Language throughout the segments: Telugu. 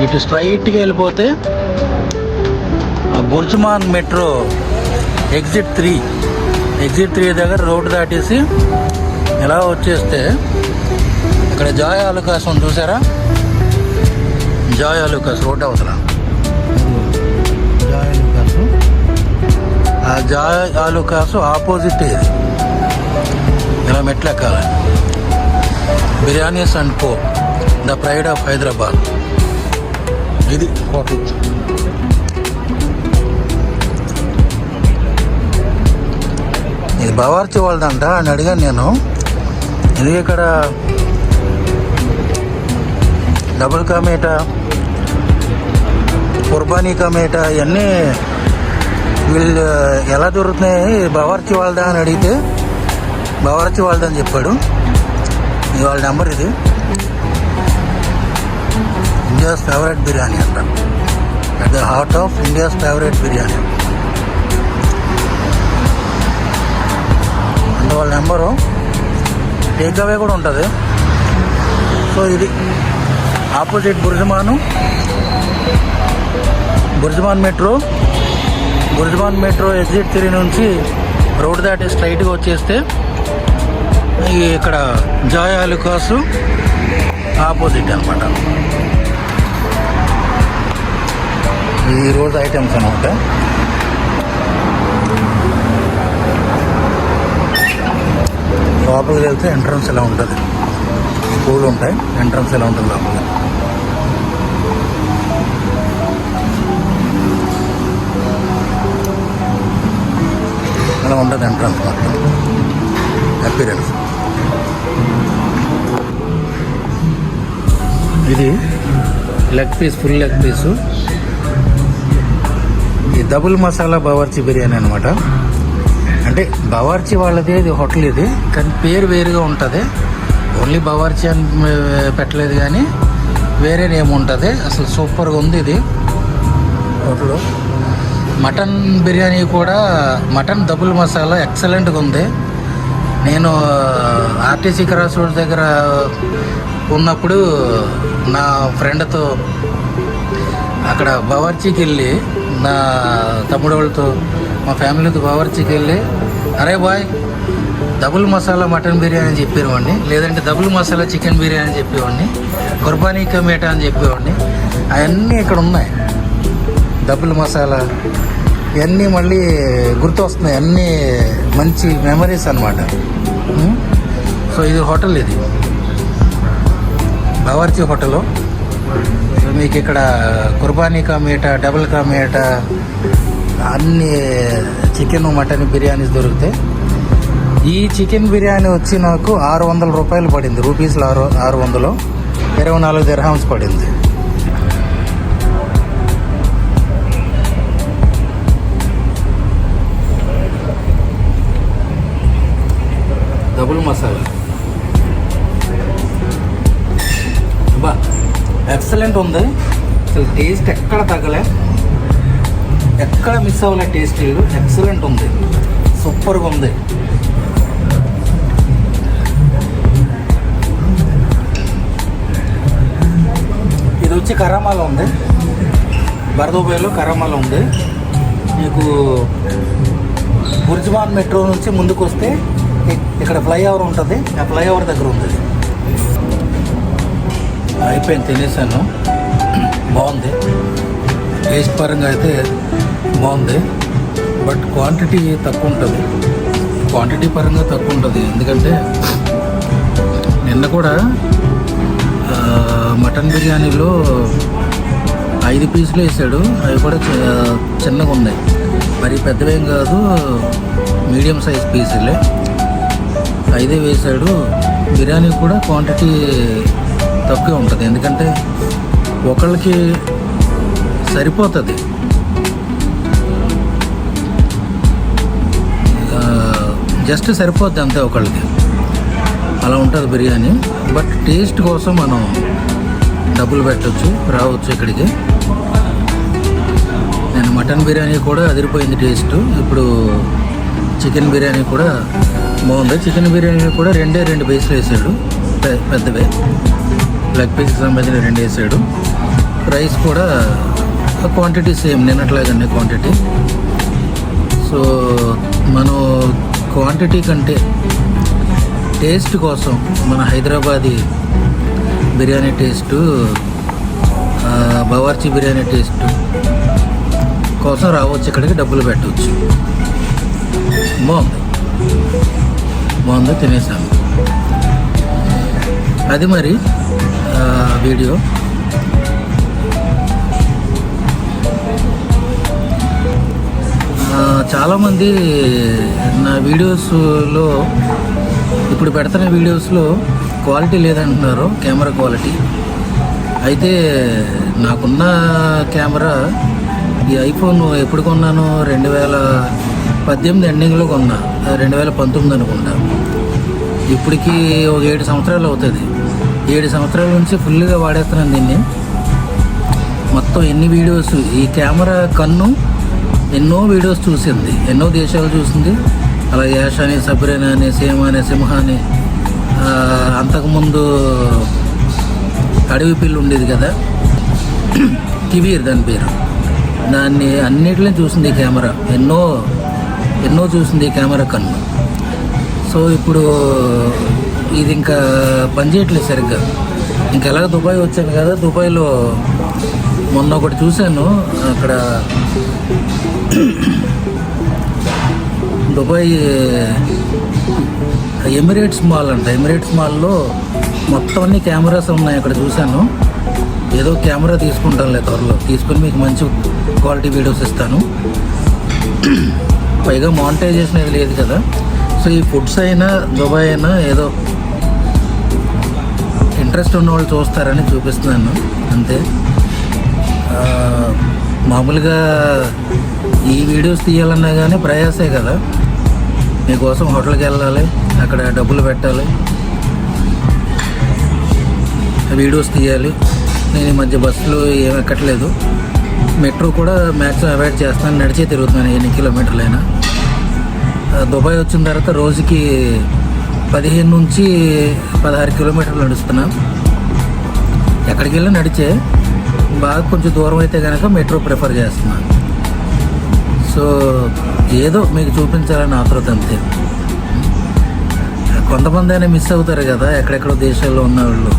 ఇటు స్ట్రైట్గా వెళ్ళిపోతే బుర్జ్మాన్ మెట్రో ఎగ్జిట్ 3 దగ్గర రోడ్డు దాటేసి ఎలా వచ్చేస్తే ఇక్కడ జాయ్ ఆలుకాస్ ఉంది చూసారా, జాయ్ ఆలుకాస్ రోడ్డు అవతల జాయ్ ఆలుకాస్, ఆ జాయ్ ఆలుకాస్ ఆపోజిట్ ఇది ఇలా మెట్లు ఎక్కాలి. Biryanis and co, the pride of Hyderabad. ఇది హోటల్. ఇది బవార్చి వాళ్ళదంట అని అడిగాను నేను. ఇది ఇక్కడ డబుల్ కా మీఠా, కుర్బానీ కా మీఠా ఇవన్నీ వీళ్ళు ఎలా దొరుకుతున్నాయి, బవార్చి వాళ్ళదా అని అడిగితే బవార్చి వాళ్ళదని చెప్పాడు. ఇది వాళ్ళ నెంబర్. ఇది ఇండియాస్ ఫేవరెట్ బిర్యానీ అంట, at the heart of India's favourite biryani అంటే వాళ్ళ నెంబరు. టేక్ అవే కూడా ఉంటుంది. సో ఇది ఆపోజిట్ బుర్జ్మాన్ మెట్రో ఎగ్జిట్ 3 నుంచి రోడ్ దాటి స్ట్రైట్గా వచ్చేస్తే ఇక్కడ జాయ్ ఆలుకాస్ ఆపోజిట్ అనమాట. ఈరోజు ఐటమ్స్ అనమాట. లోపలికి వెళ్తే ఎంట్రన్స్ ఎలా ఉంటుంది, పూలు ఉంటాయి, ఎంట్రన్స్ ఎలా ఉంటుంది లోపలికి. అలా ఉంటుంది ఎంట్రన్స్ మొత్తం అపీరెన్స్. ఇది ఫుల్ లెగ్ పీసు. ఈ డబుల్ మసాలా బవార్చి బిర్యానీ అనమాట. అంటే బవార్చి వాళ్ళది ఇది హోటల్ ఇది, కానీ పేరు వేరుగా ఉంటుంది. ఓన్లీ బవార్చి అని పెట్టలేదు కానీ వేరే నేమ్ ఉంటుంది. అసలు సూపర్గా ఉంది ఇది హోటల్. మటన్ బిర్యానీ కూడా, మటన్ డబుల్ మసాలా ఎక్సలెంట్గా ఉంది. నేను ఆర్టీసీ క్రాస్ రోడ్ దగ్గర ఉన్నప్పుడు నా ఫ్రెండ్తో అక్కడ బవార్చీకి వెళ్ళి, నా తమ్ముడు వాళ్ళతో మా ఫ్యామిలీతో బవార్చీకి వెళ్ళి, అరే బాయ్ డబుల్ మసాలా మటన్ బిర్యానీ అని చెప్పేవాడిని, లేదంటే డబుల్ మసాలా చికెన్ బిర్యానీ అని చెప్పేవాడిని, కుర్బానీ కా మీఠా అని చెప్పేవాడిని. అవన్నీ ఇక్కడ ఉన్నాయి. డబుల్ మసాలా ఇవన్నీ మళ్ళీ గుర్తొస్తున్నాయి. అన్నీ మంచి మెమరీస్ అన్నమాట. సో ఇది హోటల్, ఇది బవార్చి హోటలు. సో మీకు ఇక్కడ కుర్బానీ కా మీఠా, డబుల్ కా మీఠా, అన్ని చికెన్ మటన్ బిర్యానీస్ దొరుకుతాయి. ఈ చికెన్ బిర్యానీ వచ్చి నాకు 600 రూపాయలు పడింది. రూపీస్లో 600, 24 దిర్హామ్స్ పడింది. డబుల్ మసాలా బా ఎక్సలెంట్ ఉంది. అసలు టేస్ట్ ఎక్కడ తగ్గలే, ఎక్కడ మిస్ అవ్వలే. టేస్ట్ ఎక్సలెంట్ ఉంది, సూపర్గా ఉంది. ఇది వచ్చి కరామాలో ఉంది, బర్దోబాయ్లో కరామాలో ఉంది. మీకు బుర్జ్మాన్ మెట్రో నుంచి ముందుకు వస్తే ఇక్కడ ఫ్లైఓవర్ ఉంటుంది, ఆ ఫ్లైఓవర్ దగ్గర ఉంది. అయిపోయింది, తినేసాను. బాగుంది, టేస్ట్ పరంగా అయితే బాగుంది. బట్ క్వాంటిటీ తక్కువ ఉంటుంది. క్వాంటిటీ పరంగా తక్కువ ఉంటుంది. ఎందుకంటే నిన్న కూడా మటన్ బిర్యానీలో 5 పీసులు వేసాడు. అవి కూడా చిన్నగా ఉన్నాయి, మరి పెద్దవేం కాదు, మీడియం సైజ్ పీసులే. 5 వేసాడు. బిర్యానీ కూడా క్వాంటిటీ తక్కువే ఉంటుంది. ఎందుకంటే ఒకళ్ళకి సరిపోతుంది. జస్ట్ సరిపోద్ది అంతే ఒకళ్ళకి, అలా ఉంటుంది బిర్యానీ. బట్ టేస్ట్ కోసం మనం డబ్బులు పెట్టవచ్చు, రావచ్చు ఇక్కడికి. నేను మటన్ బిర్యానీ కూడా అదిరిపోయింది టేస్ట్. ఇప్పుడు చికెన్ బిర్యానీ కూడా బాగుంది. చికెన్ బిర్యానీ కూడా 2 పీసులు వేసాడు, పెద్దవే. లెగ్ పీస్కి సంబంధించిన 2 వేసాడు. రైస్ కూడా క్వాంటిటీ సేమ్ నిన్నట్లాగండి క్వాంటిటీ. సో మనం క్వాంటిటీ కంటే టేస్ట్ కోసం మన హైదరాబాదీ బిర్యానీ టేస్టు, బవార్చి బిర్యానీ టేస్ట్ కోసం రావచ్చు, ఇక్కడికి డబ్బులు పెట్టవచ్చు. బాగుంది తినేసాను. అది మరి వీడియో. చాలామంది నా వీడియోస్లో, ఇప్పుడు పెడుతున్న వీడియోస్లో క్వాలిటీ లేదంటున్నారు, కెమెరా క్వాలిటీ. అయితే నాకున్న కెమెరా ఈ ఐఫోన్ ఎప్పుడు కొన్నాను, 2018 ఎండింగ్లో కొన్నా, 2019 అనుకుంటా. ఇప్పటికి ఒక 7 సంవత్సరాలు అవుతుంది. 7 సంవత్సరాల నుంచి ఫుల్గా వాడేస్తున్నాను దీన్ని. మొత్తం ఎన్ని వీడియోస్, ఈ కెమెరా కన్ను ఎన్నో వీడియోస్ చూసింది, ఎన్నో దేశాలు చూసింది. అలా యాష్ అని, సబ్రీనా అని, సేమ అని, సింహ అని, అంతకుముందు అడవి పిల్లి ఉండేది కదా, కివీర్ దాని పేరు, దాన్ని అన్నిటిని చూసింది ఈ కెమెరా. ఎన్నో చూసింది ఈ కెమెరా కన్ను. సో ఇప్పుడు ఇది ఇంకా పనిచేయట్లేదు సరిగ్గా. ఇంకెలాగ దుబాయ్ వచ్చాను కదా, దుబాయ్లో మొన్న ఒకటి చూశాను. అక్కడ దుబాయ్ ఎమిరేట్స్ మాల్ అంట, ఎమిరేట్స్ మాల్లో మొత్తం అన్ని కెమెరాస్ ఉన్నాయి అక్కడ చూశాను. ఏదో కెమెరా తీసుకుంటానులే త్వరలో, తీసుకొని మీకు మంచి క్వాలిటీ వీడియోస్ ఇస్తాను. పైగా మానిటైజేషన్ ఏది లేదు కదా. సో ఈ ఫుడ్స్ అయినా దుబాయ్ అయినా ఏదో ఇంట్రెస్ట్ ఉన్న వాళ్ళు చూస్తారని చూపిస్తున్నాను అంతే. మామూలుగా ఈ వీడియోస్ తీయాలన్నా కానీ ప్రయాసే కదా. మీకోసం హోటల్కి వెళ్ళాలి, అక్కడ డబ్బులు పెట్టాలి, వీడియోస్ తీయాలి. నేను ఈ మధ్య బస్సులు ఏమి ఎక్కట్లేదు, మెట్రో కూడా మ్యాక్సిమం అవాయిడ్ చేస్తాను, నడిచే తిరుగుతున్నాను ఎన్ని కిలోమీటర్లైనా. దుబాయ్ వచ్చిన తర్వాత రోజుకి 15 నుంచి 16 కిలోమీటర్లు నడుస్తున్నాను. ఎక్కడికి వెళ్ళి నడిచే, బాగా కొంచెం దూరం అయితే కనుక మెట్రో ప్రిఫర్ చేస్తున్నాను. సో ఏదో మీకు చూపించాలని ఆతృత అంతే. కొంతమంది అయినా మిస్ అవుతారు కదా, ఎక్కడెక్కడో దేశాల్లో ఉన్న వాళ్ళు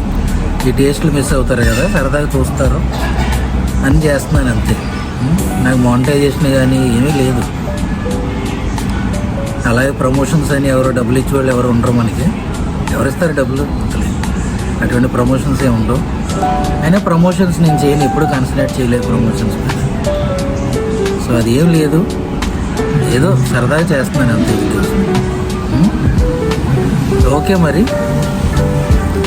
ఈ టేస్ట్లు మిస్ అవుతారు కదా, సరదాగా చూస్తారు అని చేస్తున్నాను అంతే. నాకు మానిటైజేషన్ కానీ ఏమీ లేదు. అలాగే ప్రమోషన్స్ అని ఎవరో డబ్బులు ఇచ్చేవాళ్ళు ఎవరు ఉండరు మనకి. ఎవరిస్తారు డబ్బులు? అటువంటి ప్రమోషన్స్ ఏమి ఉండవు. అయినా ప్రమోషన్స్ నేను చేయను, ఎప్పుడు కన్సిడర్ చేయలేదు ప్రమోషన్స్ మీద. సో అది ఏం లేదు, ఏదో సరదాగా చేస్తున్నాను అంతే వీడియోస్. ఓకే మరి,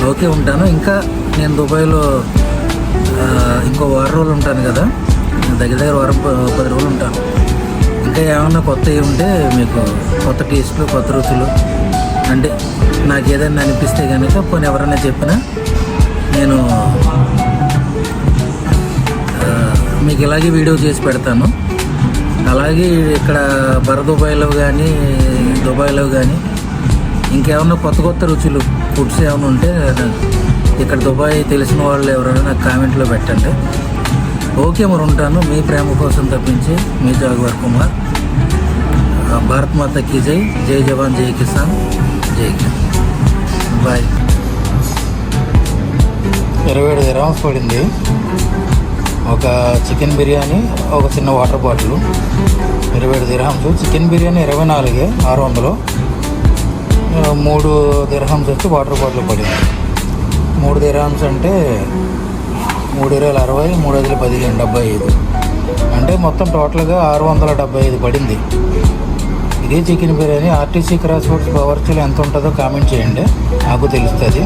ఓకే ఉంటాను. ఇంకా నేను దుబాయ్లో ఇంకో 10 రోజులు ఉంటాను కదా, దగ్గర 10 రోజులు ఉంటాను. ఇంకా ఏమన్నా కొత్తవి ఉంటే మీకు కొత్త టేస్ట్లు, కొత్త రుచులు, అంటే నాకు ఏదైనా అనిపిస్తే కనుక పోనీ ఎవరైనా చెప్పినా నేను మీకు ఇలాగే వీడియో చేసి పెడతాను. అలాగే ఇక్కడ దుబాయ్లో కానీ ఇంకేమన్నా కొత్త రుచులు, ఫుడ్స్ ఏమైనా ఉంటే ఇక్కడ దుబాయ్ తెలిసిన వాళ్ళు ఎవరైనా నాకు కామెంట్లో పెట్టండి. ఓకే మరి ఉంటాను. మీ ప్రేమ కోసం తప్పించి మీ జాగ్వర్ కుమార్. భారత్ మాతకి జై, జై జవాన్, జై కిసాన్, జై కిసాన్. బాయ్. 27 dirhams పడింది ఒక చికెన్ బిర్యానీ, ఒక చిన్న water bottle. 27 dirhams. Chicken biryani 24,600. 3 dirhams వచ్చి వాటర్ బాటిల్ పడింది. 3 dirhams అంటే 3 20 60, 3 15 75, అంటే మొత్తం టోటల్గా 675 పడింది. ఇదే chicken biryani RTC cross roads బవర్చీలో ఎంత ఉంటుందో కామెంట్ చేయండి, నాకు తెలుస్తుంది.